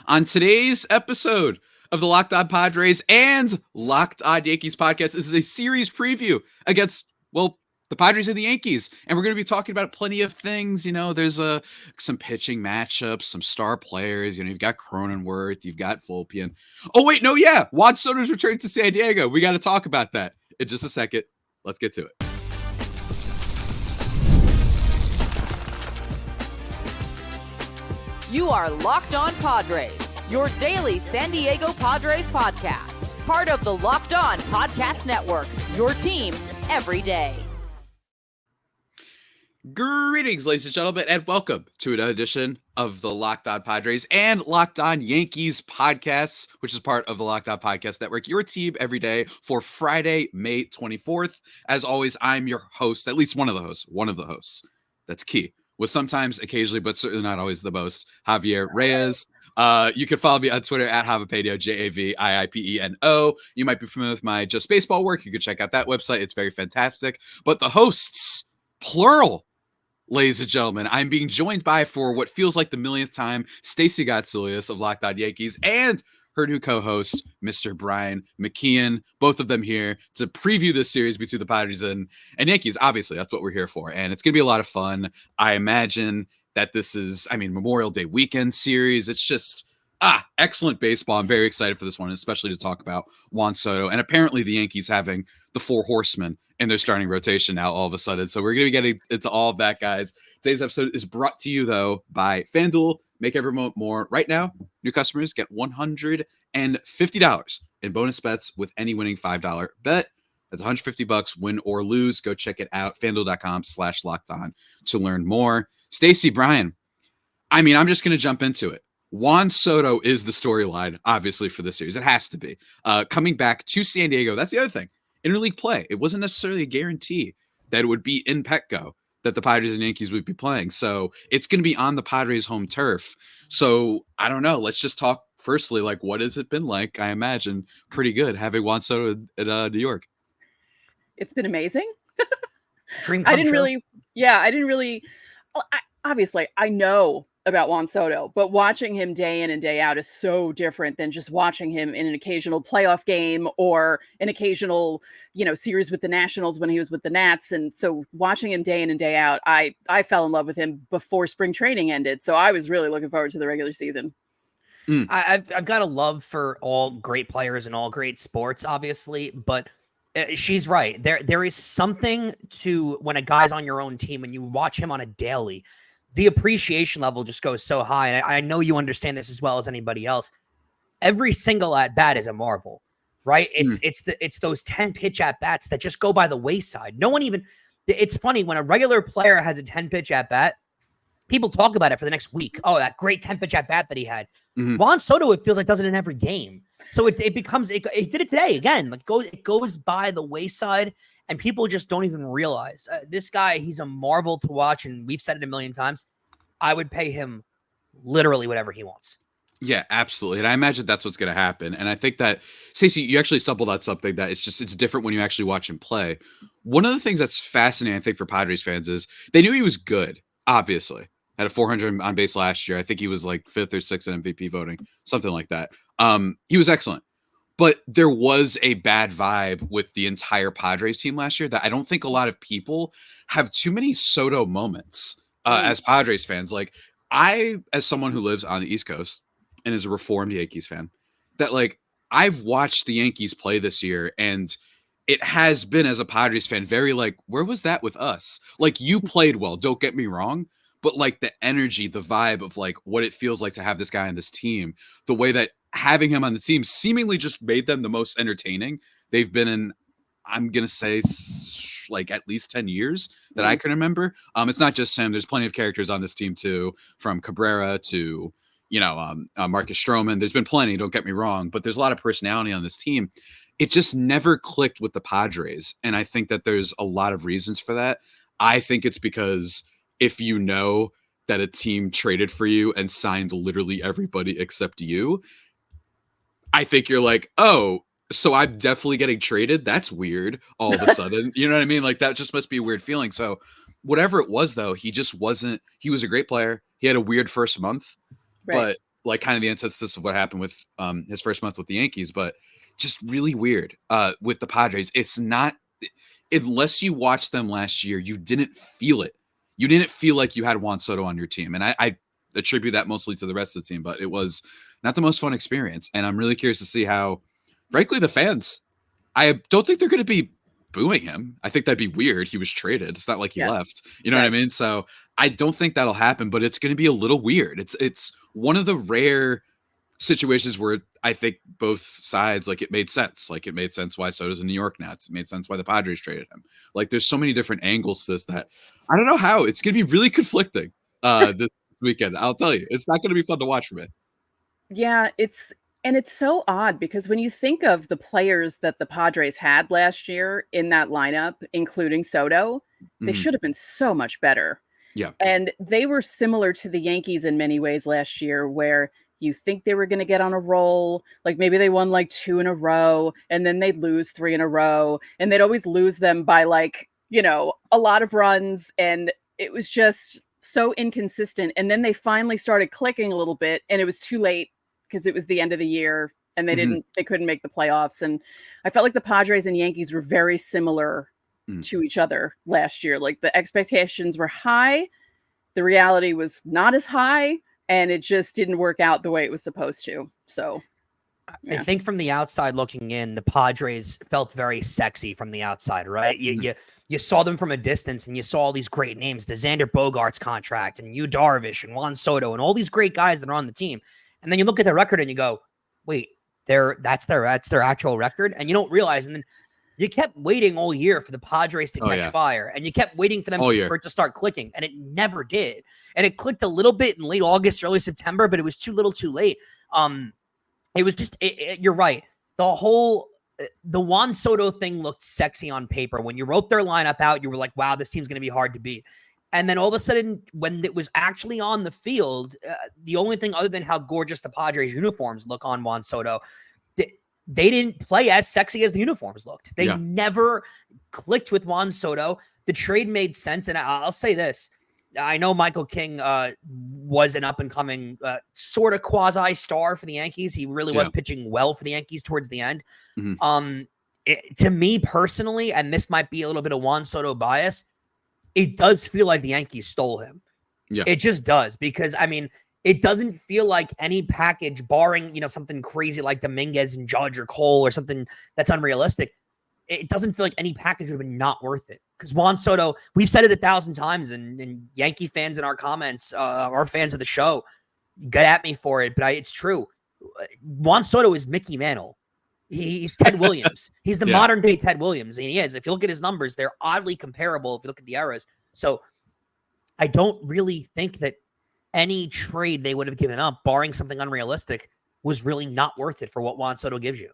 On today's episode of the Locked On Padres and Locked On Yankees podcast, this is a series preview against, well, the Padres and the Yankees. And we're going to be talking about plenty of things. You know, there's some pitching matchups, some star players. You know, you've got Cronenworth, you've got Volpian. Oh, wait, no, yeah. Juan Soto's returning to San Diego. We got to talk about that in just a second. Let's get to it. You are Locked On Padres, your daily San Diego Padres podcast. Part of the Locked On Podcast Network, your team every day. Greetings, ladies and gentlemen, and welcome to another edition of the Locked On Padres and Locked On Yankees podcasts, which is part of the Locked On Podcast Network, your team every day for Friday, May 24th. As always, I'm your host, at least one of the hosts. That's key. With sometimes, occasionally, but certainly not always the most, Javier Reyes. You can follow me on Twitter at Javipeno, Javiipeno. You might be familiar with my Just Baseball work. You can check out that website. It's very fantastic. But the hosts, plural, ladies and gentlemen, I'm being joined by, for what feels like the millionth time, Stacey Gotsulias of Locked On Yankees and her new co-host, Mr. Brian McKeon. Both of them here to preview this series between the Padres and Yankees. Obviously, that's what we're here for. And it's going to be a lot of fun. I imagine that this is, Memorial Day weekend series. It's just, excellent baseball. I'm very excited for this one, especially to talk about Juan Soto. And apparently the Yankees having the four horsemen in their starting rotation now all of a sudden. So we're going to be getting into all of that, guys. Today's episode is brought to you, though, by FanDuel. Make every moment more. Right now, new customers get $150 in bonus bets with any winning $5 bet. That's $150, win or lose. Go check it out. FanDuel.com/lockedon to learn more. Stacey, Brian, I'm just going to jump into it. Juan Soto is the storyline, obviously, for this series. It has to be. Coming back to San Diego, that's the other thing. Interleague play. It wasn't necessarily a guarantee that it would be in Petco that the Padres and Yankees would be playing. So it's going to be on the Padres home turf. So I don't know. Let's just talk firstly, like, what has it been like? I imagine pretty good having Juan Soto at New York. It's been amazing. Dream come true. Obviously I know about Juan Soto, but watching him day in and day out is so different than just watching him in an occasional playoff game or an occasional, series with the Nationals when he was with the Nats. And so watching him day in and day out, I fell in love with him before spring training ended. So I was really looking forward to the regular season. I've got a love for all great players and all great sports, obviously, but she's right. There is something to when a guy's on your own team and you watch him on a daily, the appreciation level just goes so high. And I know you understand this as well as anybody else. Every single at bat is a marvel, right? It's those 10 pitch at bats that just go by the wayside. No one even, it's funny when a regular player has a 10 pitch at bat, people talk about it for the next week. Oh, that great 10 pitch at bat that he had. Juan Soto, it feels like, does it in every game. So it becomes, it did it today again. Like it goes by the wayside. And people just don't even realize this guy, he's a marvel to watch. And we've said it a million times. I would pay him literally whatever he wants. Yeah, absolutely. And I imagine that's what's going to happen. And I think that, Stacey, you actually stumbled on something that it's different when you actually watch him play. One of the things that's fascinating, I think, for Padres fans is they knew he was good, obviously. Had a 400 on base last year. I think he was like 5th or 6th in MVP voting, something like that. He was excellent. But there was a bad vibe with the entire Padres team last year that I don't think a lot of people have too many Soto moments as Padres fans. Like I, as someone who lives on the East Coast and is a reformed Yankees fan, that like I've watched the Yankees play this year and it has been, as a Padres fan, very like, where was that with us? Like you played well, don't get me wrong. But like the energy, the vibe of like what it feels like to have this guy on this team, the way that having him on the team seemingly just made them the most entertaining they've been in, I'm going to say like at least 10 years that I can remember. It's not just him. There's plenty of characters on this team too, from Cabrera to, Marcus Stroman. There's been plenty, don't get me wrong, but there's a lot of personality on this team. It just never clicked with the Padres. And I think that there's a lot of reasons for that. I think it's because if you know that a team traded for you and signed literally everybody except you, I think you're like, oh, so I'm definitely getting traded? That's weird all of a sudden. You know what I mean? Like that just must be a weird feeling. So whatever it was, though, he just wasn't, he was a great player. He had a weird first month, but like kind of the antithesis of what happened with his first month with the Yankees, but just really weird with the Padres. It's not, unless you watched them last year, you didn't feel it. You didn't feel like you had Juan Soto on your team. And I attribute that mostly to the rest of the team, but it was not the most fun experience. And I'm really curious to see how, frankly, the fans, I don't think they're going to be booing him. I think that'd be weird. He was traded. It's not like he left. You know what I mean? So I don't think that'll happen, but it's going to be a little weird. It's one of the rare situations where I think both sides, like, it made sense. Like, it made sense why Soto's in New York now. It made sense why the Padres traded him. Like, there's so many different angles to this that I don't know how. It's going to be really conflicting this weekend. I'll tell you, it's not going to be fun to watch from it. Yeah, it's so odd because when you think of the players that the Padres had last year in that lineup, including Soto, they should have been so much better. Yeah. And they were similar to the Yankees in many ways last year, where you think they were going to get on a roll. Like, maybe they won like 2 in a row and then they'd lose 3 in a row, and they'd always lose them by, like, you know, a lot of runs. And it was just so inconsistent. And then they finally started clicking a little bit, and it was too late because it was the end of the year and they couldn't make the playoffs. And I felt like the Padres and Yankees were very similar to each other last year. Like, the expectations were high, the reality was not as high, and it just didn't work out the way it was supposed to. So I think from the outside looking in, the Padres felt very sexy from the outside, right? You saw them from a distance, and you saw all these great names, the Xander Bogaerts contract, and Yu Darvish, and Juan Soto, and all these great guys that are on the team. And then you look at their record and you go, wait, that's their actual record? And you don't realize. And then you kept waiting all year for the Padres to catch fire, and you kept waiting for them for it to start clicking, and it never did. And it clicked a little bit in late August, early September, but it was too little too late. It was just, you're right. The Juan Soto thing looked sexy on paper. When you wrote their lineup out, you were like, wow, this team's going to be hard to beat. And then all of a sudden, when it was actually on the field, the only thing other than how gorgeous the Padres uniforms look on Juan Soto, they didn't play as sexy as the uniforms looked. They never clicked with Juan Soto. The trade made sense. And I'll say this. I know Michael King was an up-and-coming sort of quasi-star for the Yankees. He really was pitching well for the Yankees towards the end. To me personally, and this might be a little bit of Juan Soto bias, it does feel like the Yankees stole him. Yeah, it just does, because, I mean, it doesn't feel like any package, barring, you know, something crazy like Dominguez and Judge or Cole or something that's unrealistic. It doesn't feel like any package would have been not worth it. Because Juan Soto, we've said it 1,000 times, and Yankee fans in our comments, our fans of the show, get at me for it, but it's true. Juan Soto is Mickey Mantle. He's Ted Williams. He's the modern day Ted Williams. And he is. If you look at his numbers, they're oddly comparable if you look at the eras. So I don't really think that any trade they would have given up, barring something unrealistic, was really not worth it for what Juan Soto gives you.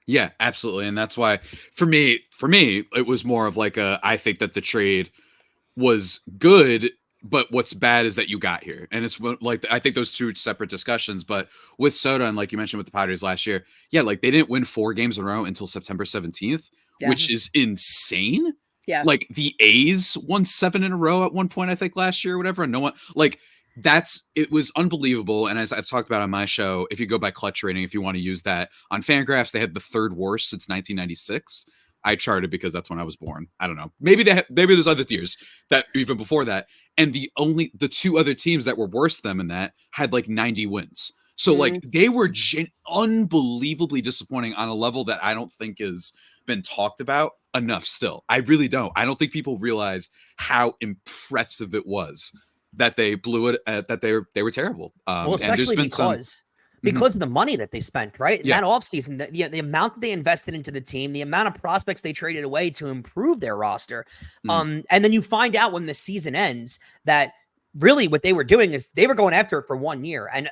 Yeah, absolutely. And that's why for me, it was more of like I think that the trade was good, but what's bad is that you got here. And it's like, I think those two separate discussions, but with Soto, and like you mentioned with the Padres last year, like they didn't win 4 games in a row until September 17th, which is insane. Yeah. Like the A's won 7 in a row at one point, I think last year or whatever. And no one, like, it was unbelievable. And as I've talked about on my show, if you go by clutch rating, if you want to use that on Fangraphs, they had the 3rd worst since 1996. I charted because that's when I was born. I don't know. Maybe there's other years that even before that. And the 2 other teams that were worse than them in that had like 90 wins. So like they were unbelievably disappointing on a level that I don't think has been talked about enough still. I really don't. I don't think people realize how impressive it was that they blew it, that they were terrible. Well, especially because of the money that they spent, right? In that offseason, the amount that they invested into the team, the amount of prospects they traded away to improve their roster. And then you find out when the season ends that really what they were doing is they were going after it for 1 year. And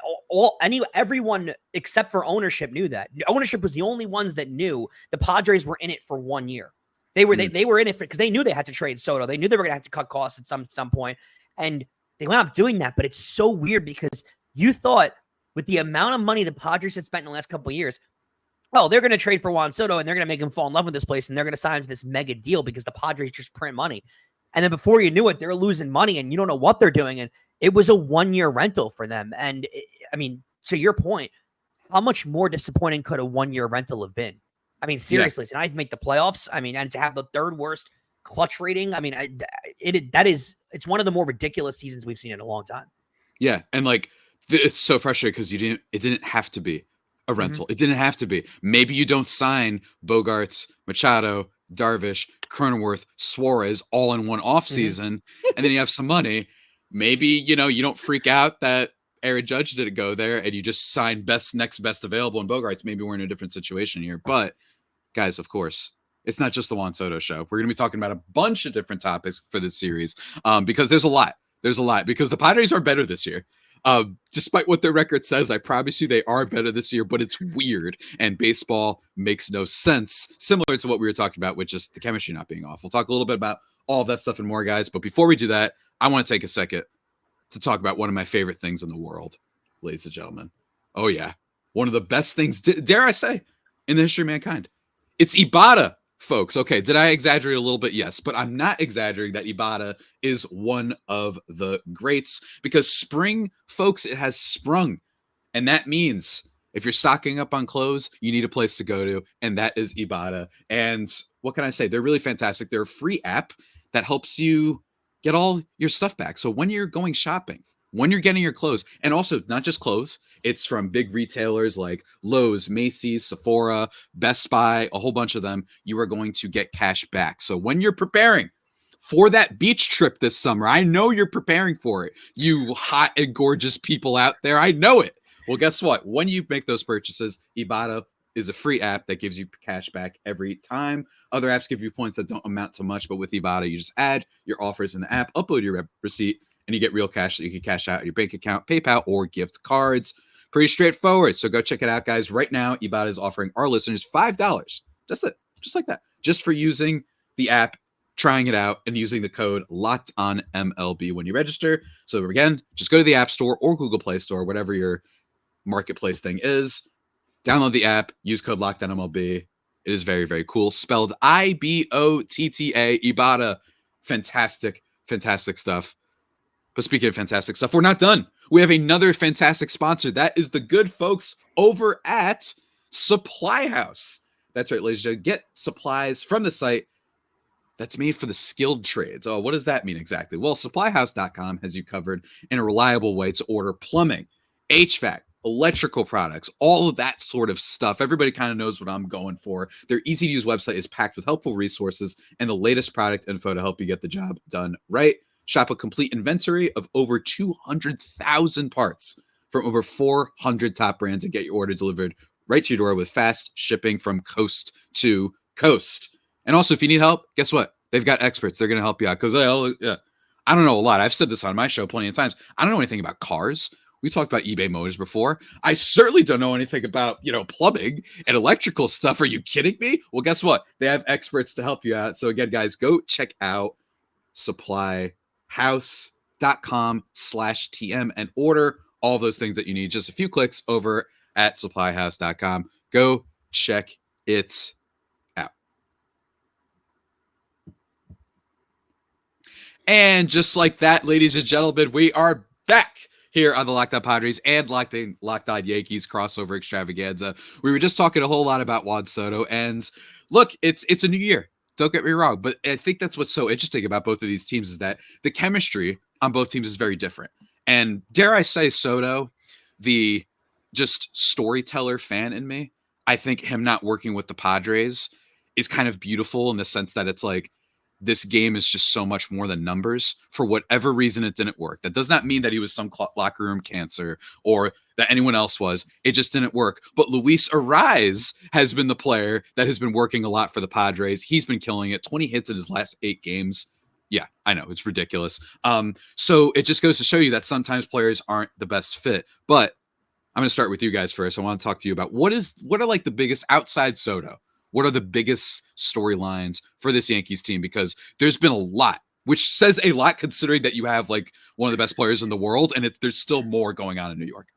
everyone except for ownership knew that. Ownership was the only ones that knew the Padres were in it for 1 year. They were they were in it because they knew they had to trade Soto. They knew they were going to have to cut costs at some point. And they went up doing that. But it's so weird because you thought, with the amount of money the Padres had spent in the last couple of years, they're going to trade for Juan Soto and they're going to make him fall in love with this place and they're going to sign him to this mega deal because the Padres just print money. And then before you knew it, they're losing money and you don't know what they're doing. And it was a 1-year rental for them. And I mean, to your point, how much more disappointing could a 1-year rental have been? I mean, seriously, tonight to make the playoffs. I mean, and to have the 3rd worst clutch rating. I mean, it's one of the more ridiculous seasons we've seen in a long time. Yeah, and like it's so frustrating because it didn't have to be a rental. It didn't have to be. Maybe you don't sign Bogarts, Machado, Darvish, Cronenworth, Suarez all in one offseason, and then you have some money. Maybe, you don't freak out that Aaron Judge didn't go there and you just sign next best available in Bogarts. Maybe we're in a different situation here. But guys, of course, it's not just the Juan Soto show. We're going to be talking about a bunch of different topics for this series because there's a lot. There's a lot because the Padres are better this year. Despite what their record says, I promise you they are better this year, but it's weird and baseball makes no sense. Similar to what we were talking about with just the chemistry not being off. We'll talk a little bit about all of that stuff and more, guys. But before we do that, I want to take a second to talk about one of my favorite things in the world, ladies and gentlemen. Oh, yeah. One of the best things, dare I say, in the history of mankind. It's Ibarra, folks. Okay, did I exaggerate a little bit? Yes, but I'm not exaggerating that Ibarra is one of the greats because spring, folks, it has sprung. And that means if you're stocking up on clothes, you need a place to go to, and that is Ibarra. And what can I say? They're really fantastic. They're a free app that helps you get all your stuff back. So when you're going shopping, when you're getting your clothes, and also not just clothes, it's from big retailers like Lowe's, Macy's, Sephora, Best Buy, a whole bunch of them, you are going to get cash back. So when you're preparing for that beach trip this summer, I know you're preparing for it, you hot and gorgeous people out there, I know it. Well, guess what? When you make those purchases, Ibarra is a free app that gives you cash back every time. Other apps give you points that don't amount to much, but with Ibarra, you just add your offers in the app, upload your receipt, and you get real cash that you can cash out at your bank account, PayPal, or gift cards. Pretty straightforward. So go check it out, guys. Right now, Ibarra is offering our listeners $5. That's it. Just like that. Just for using the app, trying it out, and using the code LOCKEDONMLB when you register. So again, just go to the App Store or Google Play Store, whatever your marketplace thing is. Download the app. Use code LOCKEDONMLB. It is very, very cool. Spelled IBOTTA. Ibarra. Fantastic, fantastic stuff. But speaking of fantastic stuff, we're not done. We have another fantastic sponsor. That is the good folks over at Supply House. That's right, ladies and gentlemen. Get supplies from the site that's made for the skilled trades. Oh, what does that mean exactly? Well, supplyhouse.com has you covered in a reliable way to order plumbing, HVAC, electrical products, all of that sort of stuff. Everybody kind of knows what I'm going for. Their easy-to-use website is packed with helpful resources and the latest product info to help you get the job done right. Shop a complete inventory of over 200,000 parts from over 400 top brands and get your order delivered right to your door with fast shipping from coast to coast. And also, if you need help, guess what? They've got experts. They're going to help you out because I don't know a lot. I've said this on my show plenty of times. I don't know anything about cars. We talked about eBay Motors before. I certainly don't know anything about, plumbing and electrical stuff. Are you kidding me? Well, guess what? They have experts to help you out. So again, guys, go check out supplyhouse.com/TM and order all those things that you need. Just a few clicks over at supplyhouse.com. Go check it out. And just like that, ladies and gentlemen, we are back here on the Locked On Padres and Locked On Yankees crossover extravaganza. We were just talking a whole lot about Juan Soto, and look, it's a new year. Don't get me wrong, but I think that's what's so interesting about both of these teams is that the chemistry on both teams is very different. And dare I say, Soto, the just storyteller fan in me, I think him not working with the Padres is kind of beautiful in the sense that it's like, this game is just so much more than numbers. For whatever reason, it didn't work. That does not mean that he was some locker room cancer or that anyone else was. It just didn't work. But Luis Arraez has been the player that has been working a lot for the Padres. He's been killing it. 20 hits in his last 8 games. Yeah, I know. It's ridiculous. So it just goes to show you that sometimes players aren't the best fit. But I'm going to start with you guys first. I want to talk to you about what are like the biggest outside Soto? What are the biggest storylines for this Yankees team? Because there's been a lot, which says a lot considering that you have like one of the best players in the world, and there's still more going on in New York.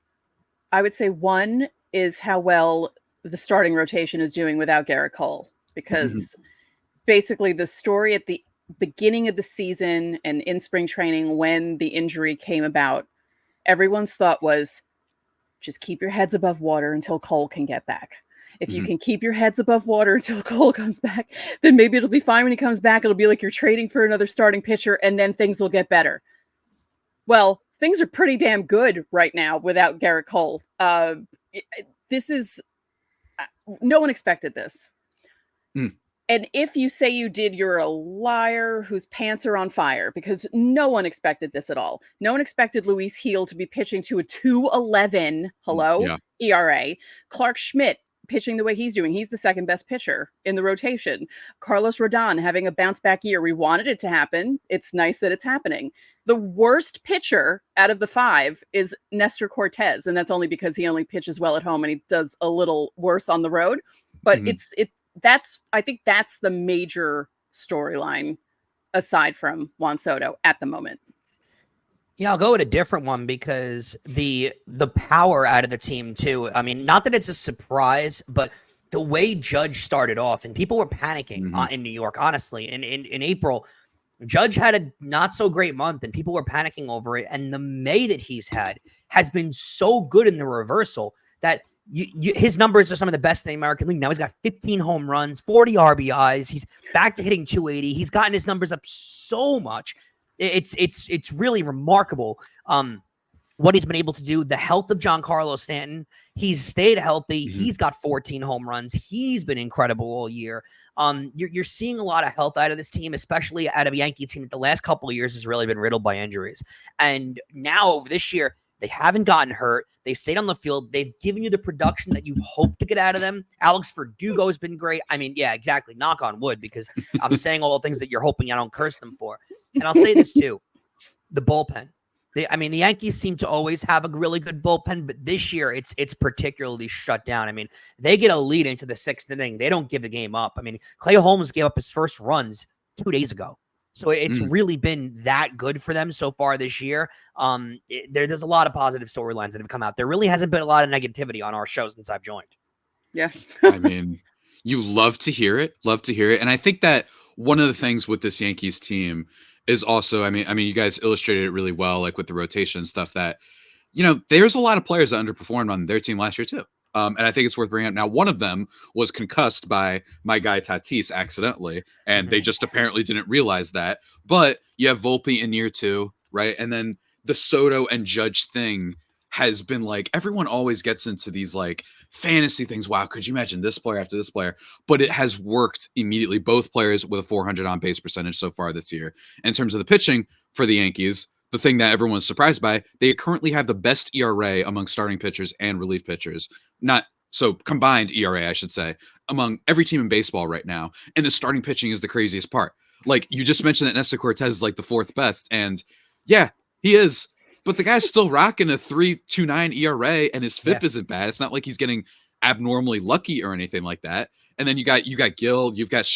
I would say one is how well the starting rotation is doing without Garrett Cole, because basically the story at the beginning of the season and in spring training when the injury came about, everyone's thought was, just keep your heads above water until Cole can get back. If you Mhm. can keep your heads above water until Cole comes back, then maybe it'll be fine when he comes back. It'll be like you're trading for another starting pitcher, and then things will get better. Well, things are pretty damn good right now without Garrett Cole. This is no one expected this. Mm. And if you say you did, you're a liar whose pants are on fire, because no one expected this at all. No one expected Luis Heel to be pitching to a 2.11 Yeah. ERA. Clark Schmidt pitching the way he's doing. He's the second best pitcher in the rotation. Carlos Rodon having a bounce back year. We wanted it to happen. It's nice that it's happening. The worst pitcher out of the 5 is Nestor Cortez, and that's only because he only pitches well at home and he does a little worse on the road. But I think that's the major storyline aside from Juan Soto at the moment. Yeah, I'll go with a different one because the power out of the team too. I mean, not that it's a surprise, but the way Judge started off, and people were panicking in New York, honestly. In April, Judge had a not so great month, and people were panicking over it. And the May that he's had has been so good in the reversal that his numbers are some of the best in the American League. Now he's got 15 home runs, 40 RBIs. He's back to hitting 280. He's gotten his numbers up so much. It's really remarkable what he's been able to do. The health of Giancarlo Stanton, he's stayed healthy. He's got 14 home runs. He's been incredible all year. You're seeing a lot of health out of this team, especially out of a Yankee team that the last couple of years has really been riddled by injuries. And now over this year, they haven't gotten hurt. They stayed on the field. They've given you the production that you've hoped to get out of them. Alex Verdugo has been great. I mean, yeah, exactly. Knock on wood, because I'm saying all the things that you're hoping I don't curse them for. And I'll say this too. The bullpen. The Yankees seem to always have a really good bullpen, but this year it's particularly shut down. I mean, they get a lead into the 6th inning. They don't give the game up. I mean, Clay Holmes gave up his first runs 2 days ago. So it's really been that good for them so far this year. There's a lot of positive storylines that have come out. There really hasn't been a lot of negativity on our show since I've joined. Yeah. I mean, you love to hear it. And I think that one of the things with this Yankees team is also, I mean, you guys illustrated it really well, like with the rotation and stuff, that, there's a lot of players that underperformed on their team last year too. And I think it's worth bringing up. Now, one of them was concussed by my guy Tatis accidentally, and they just apparently didn't realize that. But you have Volpe in year 2, right? And then the Soto and Judge thing has been like, everyone always gets into these like fantasy things. Wow, could you imagine this player after this player? But it has worked immediately. Both players with a 400 on base percentage so far this year. In terms of the pitching for the Yankees, the thing that everyone's surprised by, they currently have the best ERA among starting pitchers and relief pitchers. Combined ERA, I should say, among every team in baseball right now. And the starting pitching is the craziest part. Like, you just mentioned that Nestor Cortez is like the 4th best. And yeah, he is. But the guy's still rocking a 3.29 ERA, and his FIP isn't bad. It's not like he's getting abnormally lucky or anything like that. And then you got Gill, you've got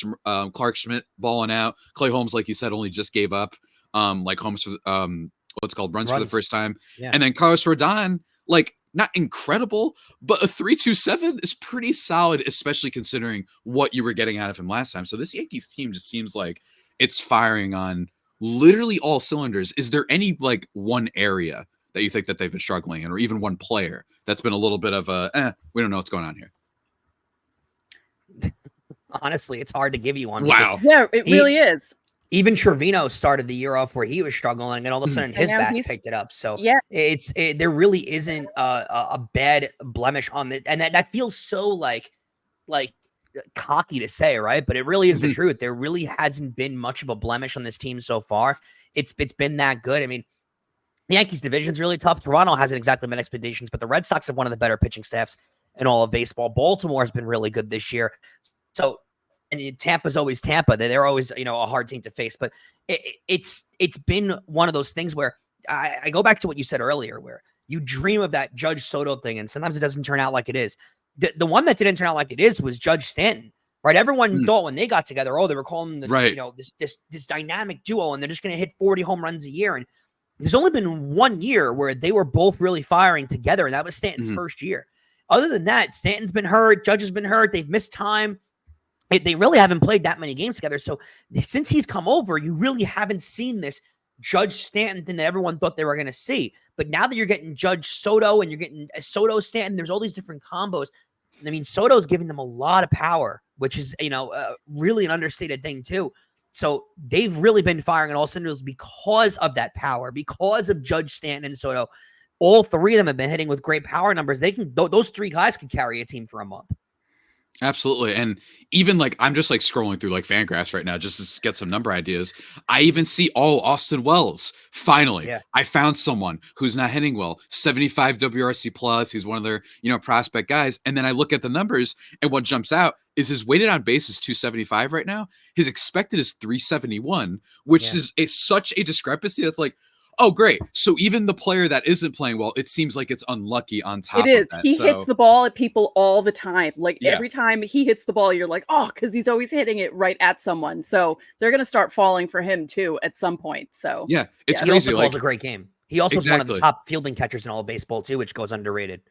Clark Schmidt balling out. Clay Holmes, like you said, only just gave up. Like Holmes for runs for the first time. Yeah. And then Carlos Rodon, like, not incredible, but a 3.27 is pretty solid, especially considering what you were getting out of him last time. So this Yankees team just seems like it's firing on literally all cylinders. Is there any like one area that you think that they've been struggling in, or even one player that's been a little bit of a, we don't know what's going on here? Honestly, it's hard to give you one. Wow. Yeah, it really is. Even Trevino started the year off where he was struggling, and all of a sudden his bats picked it up. So yeah, there really isn't a bad blemish on it, and that feels so like cocky to say, right? But it really is the truth. There really hasn't been much of a blemish on this team so far. It's been that good. I mean, the Yankees division's really tough. Toronto hasn't exactly met expectations, but the Red Sox have one of the better pitching staffs in all of baseball. Baltimore has been really good this year. So. And Tampa's always Tampa. They're always, a hard team to face. But it's been one of those things where I go back to what you said earlier, where you dream of that Judge Soto thing, and sometimes it doesn't turn out like it is. The one that didn't turn out like it is was Judge Stanton, right? Everyone thought when they got together, they were calling them this dynamic duo, and they're just going to hit 40 home runs a year. And there's only been 1 year where they were both really firing together, and that was Stanton's first year. Other than that, Stanton's been hurt. Judge has been hurt. They've missed time. They really haven't played that many games together. So since he's come over, you really haven't seen this Judge Stanton that everyone thought they were going to see. But now that you're getting Judge Soto and you're getting Soto Stanton, there's all these different combos. I mean, Soto's giving them a lot of power, which is, really an understated thing too. So they've really been firing on all cylinders because of that power, because of Judge Stanton and Soto. All three of them have been hitting with great power numbers. Those three guys can carry a team for a month. Absolutely. And even like, I'm just like scrolling through like Fangraphs right now just to get some number ideas. I even see, Austin Wells. Finally, Yeah. I found someone who's not hitting well. 75 WRC plus. He's one of their, prospect guys. And then I look at the numbers, and what jumps out is his weighted on base is 275 right now. His expected is 371, which is such a discrepancy. That's like, oh, great. So even the player that isn't playing well, it seems like it's unlucky on top of that. He hits the ball at people all the time. Like every time he hits the ball, you're like, oh, because he's always hitting it right at someone. So they're going to start falling for him too at some point. So yeah, it's He crazy. also calls a great game. He also is one of the top fielding catchers in all of baseball too, which goes underrated.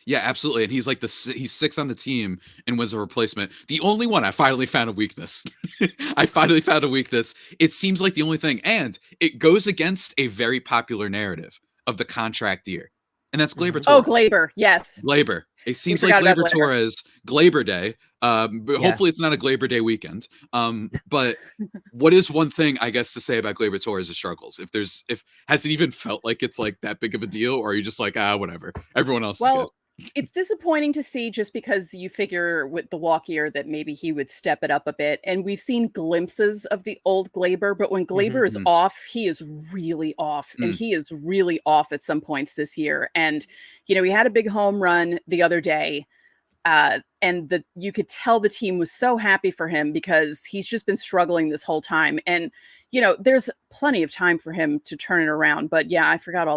Yeah, absolutely. And he's like he's 6 on the team and wins a replacement. The only one I finally found a weakness. It seems like the only thing, and it goes against a very popular narrative of the contract year. And that's Gleyber Torres. Oh, Gleyber. Yes. Gleyber. It seems like Gleyber Torres, Gleyber Day. But hopefully it's not a Gleyber Day weekend. But what is one thing, I guess, to say about Gleyber Torres' struggles? Has it even felt like it's like that big of a deal, or are you just like, whatever? Everyone else is good. It's disappointing to see, just because you figure with the walk year that maybe he would step it up a bit. And we've seen glimpses of the old Gleyber, but when Gleyber is off, he is really off. And he is really off at some points this year. And, he had a big home run the other day. And you could tell the team was so happy for him because he's just been struggling this whole time. And, there's plenty of time for him to turn it around. But yeah, I forgot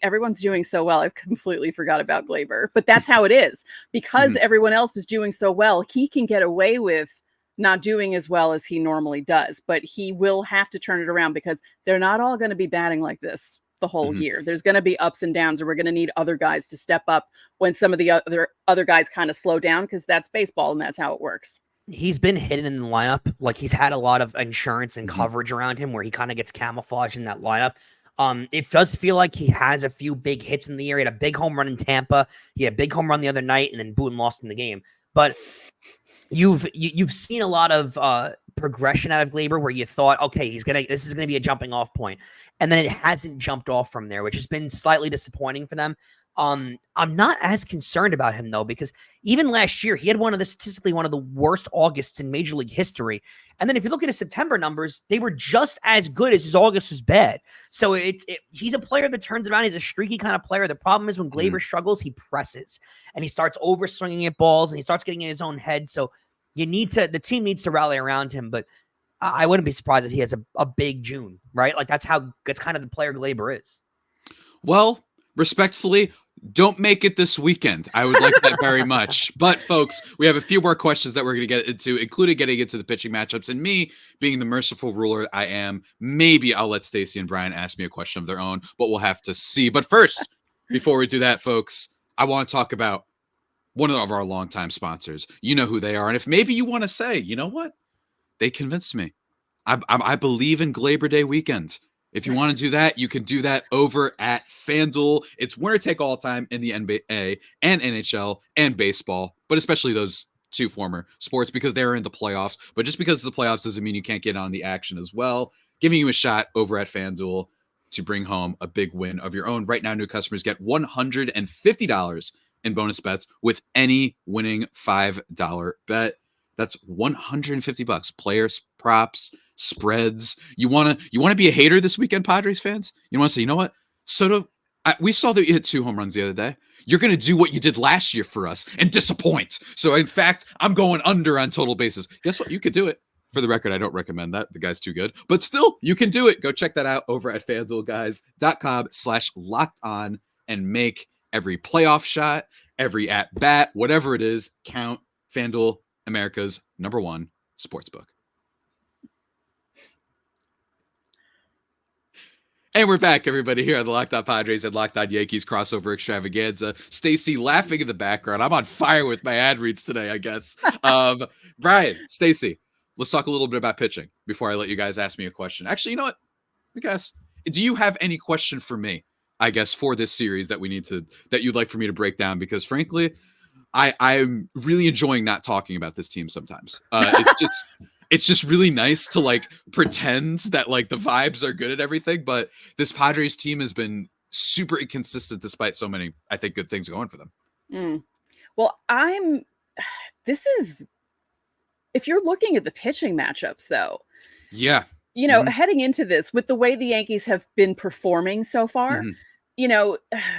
everyone's doing so well. I've completely forgot about Gleyber, but that's how it is because everyone else is doing so well. He can get away with not doing as well as he normally does, but he will have to turn it around because they're not all going to be batting like this the whole year. There's going to be ups and downs, or we're going to need other guys to step up when some of the other guys kind of slow down, because that's baseball and that's how it works. He's been hidden in the lineup. Like, he's had a lot of insurance and coverage around him where he kind of gets camouflaged in that lineup. It does feel like he has a few big hits in the year. He had a big home run in Tampa. He had a big home run the other night, and then Boone lost in the game. But you've seen a lot of progression out of Gleyber where you thought, okay, this is gonna be a jumping off point, and then it hasn't jumped off from there, which has been slightly disappointing for them. I'm not as concerned about him though, because even last year he had statistically one of the worst Augusts in Major League history. And then if you look at his September numbers, they were just as good as his August was bad. So he's a player that turns around. He's a streaky kind of player. The problem is when Gleyber struggles, he presses and he starts over swinging at balls and he starts getting in his own head. So the team needs to rally around him, but I wouldn't be surprised if he has a big June, right? Like that's kind of the player Gleyber is. Well, respectfully, don't make it this weekend. I would like that very much. But folks, we have a few more questions that we're going to get into, including getting into the pitching matchups. And me being the merciful ruler I am, maybe I'll let Stacey and Brian ask me a question of their own, but we'll have to see. But first, before we do that, folks, I want to talk about one of our longtime sponsors. You know who they are. And if maybe you want to say, you know what? They convinced me. I believe in Gleyber Day weekend. If you want to do that, you can do that over at FanDuel. It's winner take all time in the NBA and NHL and baseball, but especially those two former sports because they're in the playoffs. But just because it's the playoffs doesn't mean you can't get on the action as well. Giving you a shot over at FanDuel to bring home a big win of your own. Right now, new customers get $150 in bonus bets with any winning $5 bet. That's $150. Players, props, spreads. You want to be a hater this weekend, Padres fans? You want to say, you know what? Soto, we saw that you hit 2 home runs the other day. You're going to do what you did last year for us and disappoint. So, in fact, I'm going under on total bases. Guess what? You could do it. For the record, I don't recommend that. The guy's too good. But still, you can do it. Go check that out over at FanDuelGuys.com/lockedon and make every playoff shot, every at-bat, whatever it is, count. FanDuel, America's #1 sportsbook. And we're back, everybody, here on the Locked On Padres and Locked On Yankees crossover extravaganza. Stacey laughing in the background. I'm on fire with my ad reads today, I guess. Brian, Stacey, let's talk a little bit about pitching before I let you guys ask me a question. Actually, you know what? I guess do you have any question for me, I guess, for this series that you'd like for me to break down? Because frankly, I'm really enjoying not talking about this team sometimes. It's just really nice to like pretend that like the vibes are good at everything, but this Padres team has been super inconsistent despite so many, I think, good things going for them. Well, if you're looking at the pitching matchups though, yeah, heading into this with the way the Yankees have been performing so far,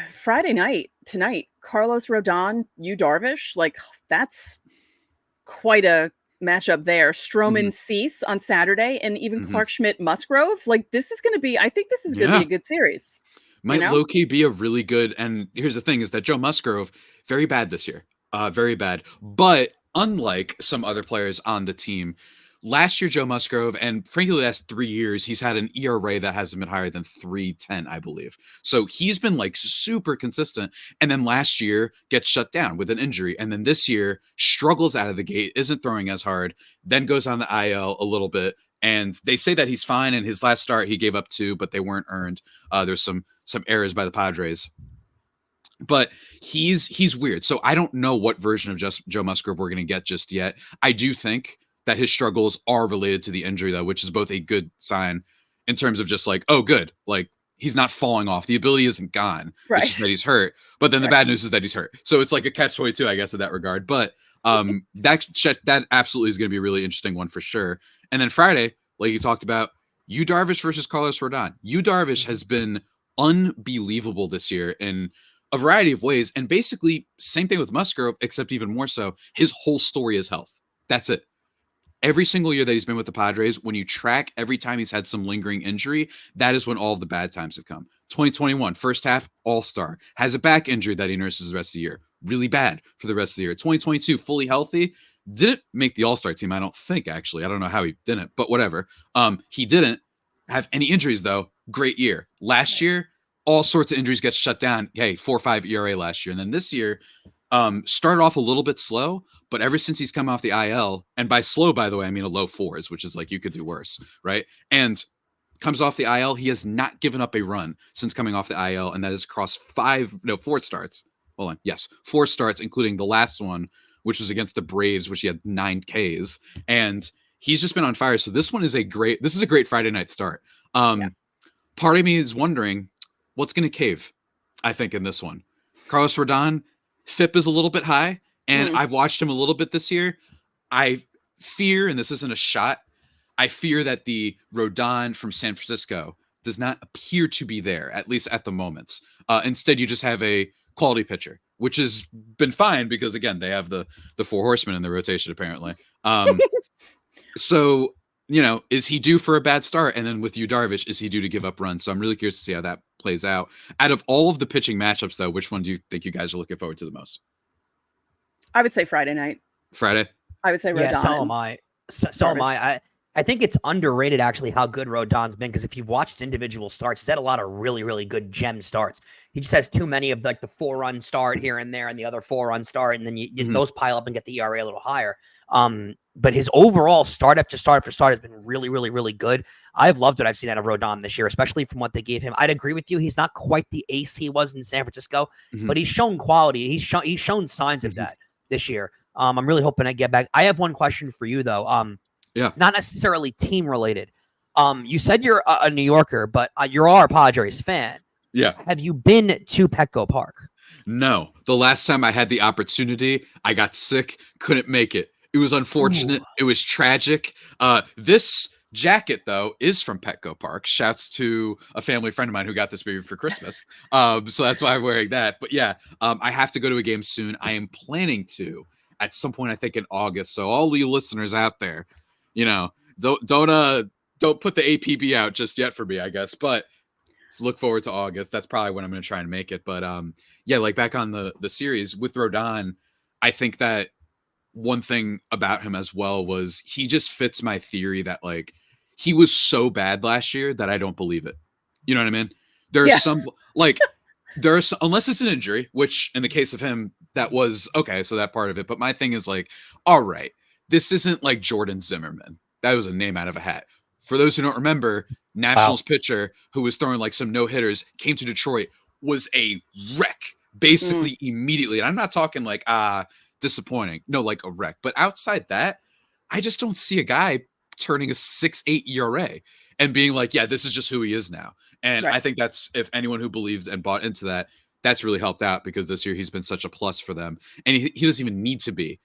Friday night tonight, Carlos Rodon, Yu Darvish, like that's quite a matchup there. Stroman Cease on Saturday, and even Clark Schmidt Musgrove. Like this is going to be, I think this is going to be a good series. Might low-key be a really good, and here's the thing is that Joe Musgrove, very bad this year. Very bad. But unlike some other players on the team, last year, Joe Musgrove, and frankly, the last 3 years, he's had an ERA that hasn't been higher than 3.10, I believe. So he's been like super consistent. And then last year gets shut down with an injury. And then this year struggles out of the gate, isn't throwing as hard, then goes on the IL a little bit. And they say that he's fine. And his last start, he gave up 2, but they weren't earned. There's some errors by the Padres. But he's weird. So I don't know what version of just Joe Musgrove we're going to get just yet. I do think that his struggles are related to the injury, though, which is both a good sign in terms of just like, oh, good. Like, he's not falling off. The ability isn't gone. Right. It's just that he's hurt. But then the bad news is that he's hurt. So it's like a catch-22, I guess, in that regard. But that absolutely is going to be a really interesting one for sure. And then Friday, like you talked about, Yu Darvish versus Carlos Rodon. Yu Darvish has been unbelievable this year in a variety of ways. And basically, same thing with Musgrove, except even more so. His whole story is health. That's it. Every single year that he's been with the Padres, when you track every time he's had some lingering injury, that is when all of the bad times have come. 2021, first half, all-star. Has a back injury that he nurses the rest of the year. Really bad for the rest of the year. 2022, fully healthy. Didn't make the all-star team, I don't think, actually. I don't know how he didn't, but whatever. He didn't have any injuries, though. Great year. Last year, all sorts of injuries get shut down. Hey, 4.5 ERA last year. And then this year, started off a little bit slow, but ever since he's come off the IL, and by slow, by the way, I mean a low 4s, which is like you could do worse, right? And comes off the IL, he has not given up a run since coming off the IL, and that is across 4 starts. Hold on. Yes, 4 starts, including the last one, which was against the Braves, which he had 9 Ks. And he's just been on fire. So this is a great Friday night start. Part of me is wondering what's going to cave, I think, in this one. Carlos Rodon, FIP is a little bit high, and I've watched him a little bit this year. I fear, and this isn't a shot, I fear that the Rodon from San Francisco does not appear to be there, at least at the moments. Instead, you just have a quality pitcher, which has been fine because, again, they have the 4 horsemen in the rotation, apparently. So, is he due for a bad start? And then with Yu Darvish, is he due to give up runs? So I'm really curious to see how that plays out. Out of all of the pitching matchups, though, which one do you think you guys are looking forward to the most? I would say Friday night. Friday? I would say Rodon. Yeah, so am I. So am I. I think it's underrated, actually, how good Rodon's been, because if you've watched individual starts, he's had a lot of really, really good gem starts. He just has too many of like the 4-run start here and there and the other 4-run start, and then those pile up and get the ERA a little higher. But his overall start after start after start has been really, really, really good. I've loved what I've seen out of Rodon this year, especially from what they gave him. I'd agree with you. He's not quite the ace he was in San Francisco, but he's shown quality. He's shown signs of that this year. I'm really hoping I get back. I have one question for you, though. Not necessarily team related. You said you're a New Yorker, but you're a Padres fan. Yeah. Have you been to Petco Park? No. The last time I had the opportunity, I got sick, couldn't make it. It was unfortunate. It was tragic. This jacket, though, is from Petco Park. Shouts to a family friend of mine who got this baby for Christmas. So that's why I'm wearing that. But yeah, I have to go to a game soon. I am planning to at some point, I think in August. So all you listeners out there, don't put the APB out just yet for me, I guess. But look forward to August. That's probably when I'm going to try and make it. But yeah, like back on the series with Rodon, I think that one thing about him as well was he just fits my theory that like he was so bad last year that I don't believe it. You know what I mean? There's some like unless it's an injury, which in the case of him, that was okay. So that part of it. But my thing is like, all right, this isn't like Jordan Zimmerman. That was a name out of a hat. For those who don't remember, Nationals pitcher who was throwing like some no-hitters, came to Detroit, was a wreck basically immediately. And I'm not talking like disappointing. No, like a wreck. But outside that, I just don't see a guy turning a 6.8 ERA and being like, yeah, this is just who he is now. And I think that's, if anyone who believes and bought into that, that's really helped out, because this year he's been such a plus for them. And he doesn't even need to be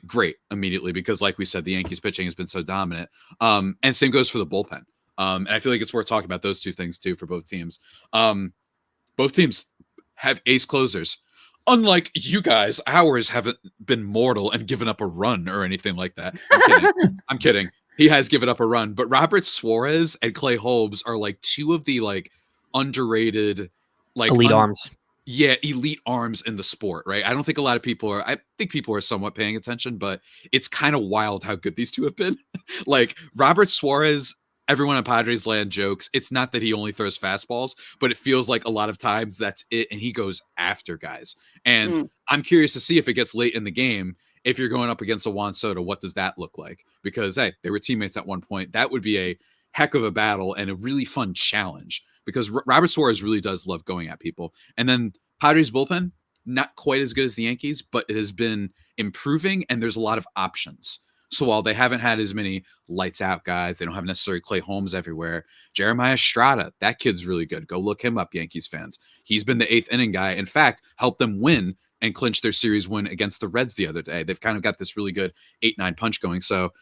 great immediately, because like we said, the Yankees pitching has been so dominant. And same goes for the bullpen. And I feel like it's worth talking about those two things too for both teams. Both teams have ace closers. Unlike you guys, ours haven't been mortal and given up a run or anything like that. I'm kidding. I'm kidding. He has given up a run, but Robert Suarez and Clay Holmes are like two of the like underrated, like elite arms. Yeah, elite arms in the sport, right? I don't think a lot of people are. I think people are somewhat paying attention, but it's kind of wild how good these two have been. Like Robert Suarez, everyone on Padres land jokes. It's not that he only throws fastballs, but it feels like a lot of times that's it, and he goes after guys. And I'm curious to see if it gets late in the game, if you're going up against a Juan Soto, what does that look like? Because, hey, they were teammates at one point. That would be a heck of a battle and a really fun challenge, because Robert Suarez really does love going at people. And then Padres bullpen, not quite as good as the Yankees, but it has been improving, and there's a lot of options. So while they haven't had as many lights out guys, they don't have necessarily Clay Holmes everywhere. Jeremiah Estrada, that kid's really good. Go look him up, Yankees fans. He's been the 8th inning guy. In fact, helped them win and clinch their series win against the Reds the other day. They've kind of got this really good 8-9 punch going. So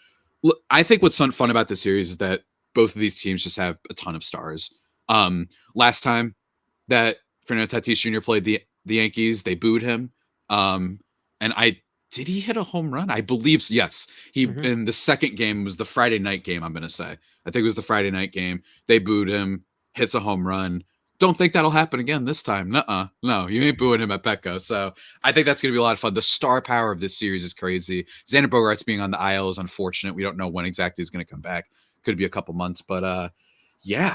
look, I think what's fun about this series is that both of these teams just have a ton of stars. Last time that Fernando Tatis Jr. played the Yankees, they booed him. And did he hit a home run? I believe so. Yes. He in the second game, was the Friday night game, I'm going to say. I think it was the Friday night game. They booed him, hits a home run. Don't think that'll happen again this time. Nuh-uh. No, you ain't booing him at Petco. So I think that's going to be a lot of fun. The star power of this series is crazy. Xander Bogaerts being on the IL is unfortunate. We don't know when exactly he's going to come back. Could be a couple months, but yeah.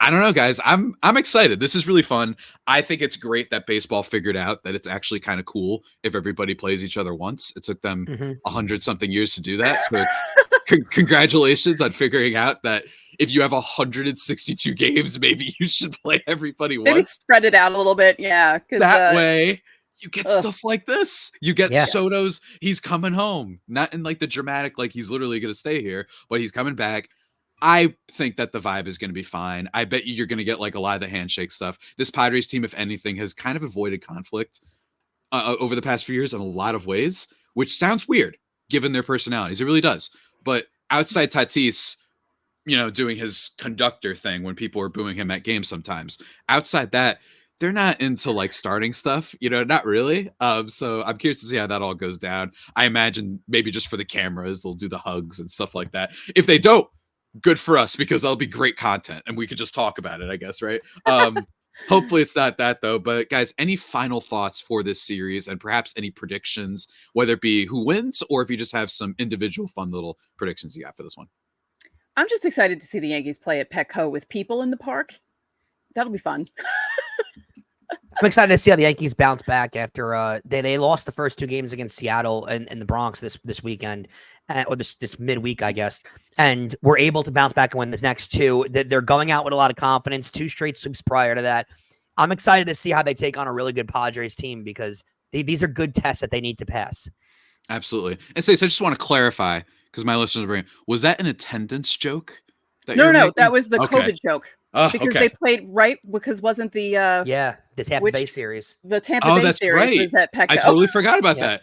I don't know, guys. I'm excited. This is really fun. I think it's great that baseball figured out that it's actually kind of cool if everybody plays each other once. It took them 100-something years to do that. So congratulations on figuring out that if you have 162 games, maybe you should play everybody once. Maybe spread it out a little bit. Yeah. That way you get stuff like this. You get Soto's, he's coming home. Not in like the dramatic, like he's literally going to stay here, but he's coming back. I think that the vibe is going to be fine. I bet you're going to get like a lot of the handshake stuff. This Padres team, if anything, has kind of avoided conflict over the past few years in a lot of ways, which sounds weird given their personalities. It really does. But outside Tatis, doing his conductor thing when people are booing him at games sometimes, outside that, they're not into like starting stuff, not really. So I'm curious to see how that all goes down. I imagine maybe just for the cameras, they'll do the hugs and stuff like that. If they don't, good for us, because that'll be great content and we could just talk about it, I guess, right? Hopefully it's not that though. But guys, any final thoughts for this series and perhaps any predictions, whether it be who wins or if you just have some individual fun little predictions you got for this one? I'm just excited to see the Yankees play at Petco with people in the park. That'll be fun. I'm excited to see how the Yankees bounce back after they lost the first 2 games against Seattle and the Bronx this weekend, or this midweek, I guess. And we're able to bounce back and win the next 2. They're going out with a lot of confidence. 2 straight sweeps prior to that. I'm excited to see how they take on a really good Padres team, because these are good tests that they need to pass. Absolutely. And Stacey, I just want to clarify, because my listeners are bringing, was that an attendance joke? No, that was the COVID joke. Because they played because wasn't the the Tampa Bay series. The Tampa Bay series was at Petco. I totally forgot about that.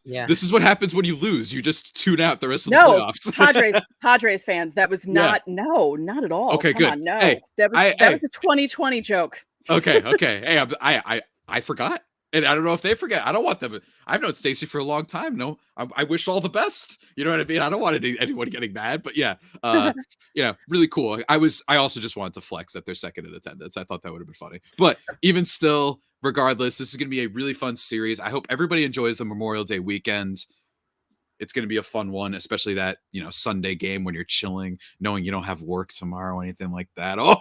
Yeah. This is what happens when you lose. You just tune out the rest of the playoffs. Padres fans, that was not not at all. Okay, Come good. on, no. Hey, that was the 2020 joke. Okay. Hey, I forgot. And I don't know if they forget. I don't want them. I've known Stacey for a long time. No, I wish all the best. You know what I mean? I don't want anyone getting mad, but yeah, really cool. I also just wanted to flex that they're second in attendance. I thought that would have been funny, but even still, regardless, this is going to be a really fun series. I hope everybody enjoys the Memorial Day weekends. It's going to be a fun one, especially that, Sunday game when you're chilling, knowing you don't have work tomorrow, anything like that. Oh,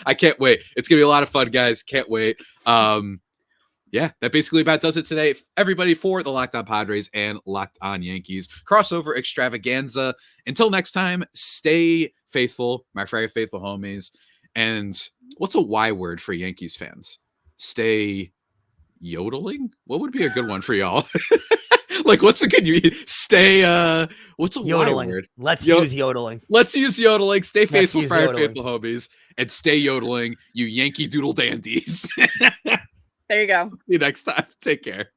I can't wait. It's going to be a lot of fun, guys. Can't wait. Yeah, that basically about does it today. Everybody, for the Locked On Padres and Locked On Yankees crossover extravaganza. Until next time, stay faithful, my very faithful homies. And what's a Y word for Yankees fans? Stay yodeling? What would be a good one for y'all? Like, what's a good what's a Yodeling. Y word? Let's use yodeling. Let's use yodeling. Stay faithful, for our yodeling. faithful homies, and stay yodeling, you Yankee Doodle dandies. There you go. See you next time. Take care.